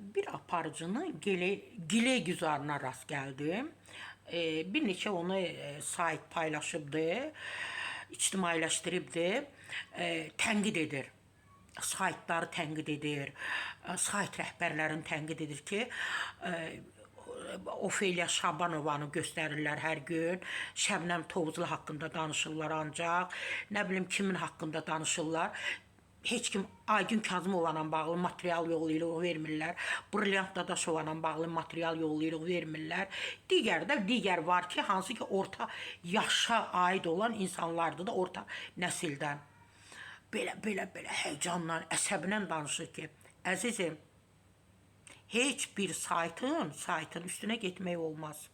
Bir aparıcının gile güzarına rast gəldim. Bir neçə onu sayt paylaşıbdı, ictimailəşdiribdi, tənqid edir. Saytları tənqid edir, sayt rəhbərlərini tənqid edir ki, Ofeliya Şabanovanı göstərirlər hər gün. Şəbnəm Tovuzlu haqqında danışırlar ancaq. Nə bilim kimin haqqında danışırlar. Heç kim Aygün Kazımovanla bağlı material yollayırıq, vermirlər. Brilliant Dadaşovanla bağlı material yollayırıq, vermirlər. Digər var ki, hansı ki orta yaşa aid olan insanlardır da orta nəsildən. Belə həyecanla, əsəblə danışır ki, əzizim, heç bir saytın üstünə getmək olmaz.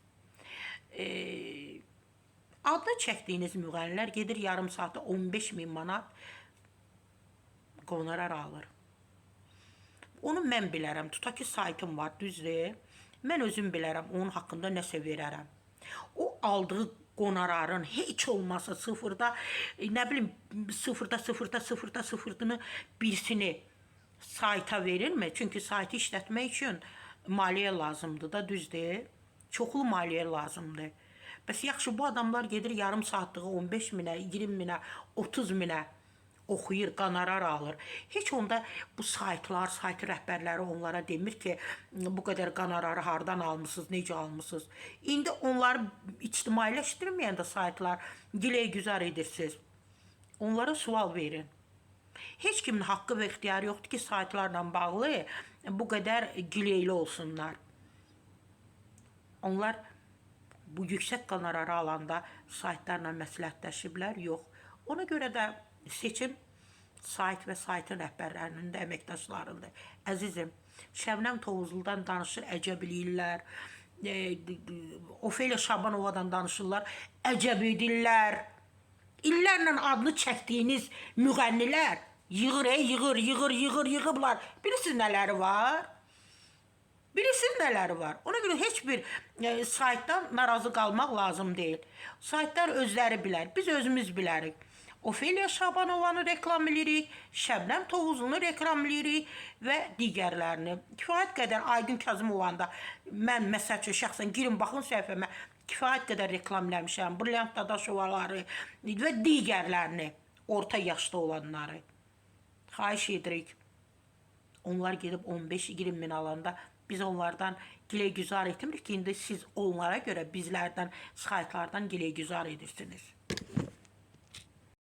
Adını çəkdiyiniz müğənnilər gedir yarım saatda 15.000 manat qonorar alır. Onu mən bilərəm. Tuta ki, saytım var, düzdür. Mən özüm bilərəm, onun haqqında nəsə verərəm. O aldığı qonararın heç olmasa sıfırda, nə bilim, sıfırını birisini sayta verirmi? Çünki saytı işlətmək üçün maliyyə lazımdır da, düzdür. Çoxlu maliyyə lazımdır. Bəs yaxşı, bu adamlar gedir yarım saatlığı 15.000-ə, 20.000-ə, 30.000-ə oxuyur, qonorar alır. Heç onda bu sayt rəhbərləri onlara demir ki, bu qədər qonorarı hardan almısınız, necə almısınız? İndi onları ictimailəşdirməyəndə saytlar güzar edirsiniz. Onlara sual verin. Heç kimin haqqı və ixtiyarı yoxdur ki, saytlarla bağlı bu qədər gileyli olsunlar. Onlar bu yüksək qonorarı alanda saytlarla məsləhətləşiblər, yox. Ona görə də seçim sayt və saytın rəhbərlərinin də əməkdaşlarındır. Əzizim, Şəbnəm Tovuzludan danışır, əcəb eləyirlər. Ofeliya Şabanovadan danışırlar, əcəb edirlər. İllərlə adını çəkdiyiniz müğənnilər yığıblar. Bilirsiniz nələri var? Ona görə heç bir saytdan narazı qalmaq lazım deyil. Saytlar özləri bilər, biz özümüz bilərik. Ofeliya Şabanovanı reklam edirik, Şəbnəm Tovuzunu reklam edirik və digərlərini. Kifayət qədər Aygün Kazımovanı da mən məsəl üçün şəxsən girin baxın səhifəmə, kifayət qədər reklam eləmişəm. Brilliant Dadaşovaları və digərlərini, orta yaşda olanları. Xahiş edirik. Onlar gedib 15-20 min alanda biz onlardan güzar etmirik ki, indi siz onlara görə bizlərdən, saytlardan güzar edirsiniz.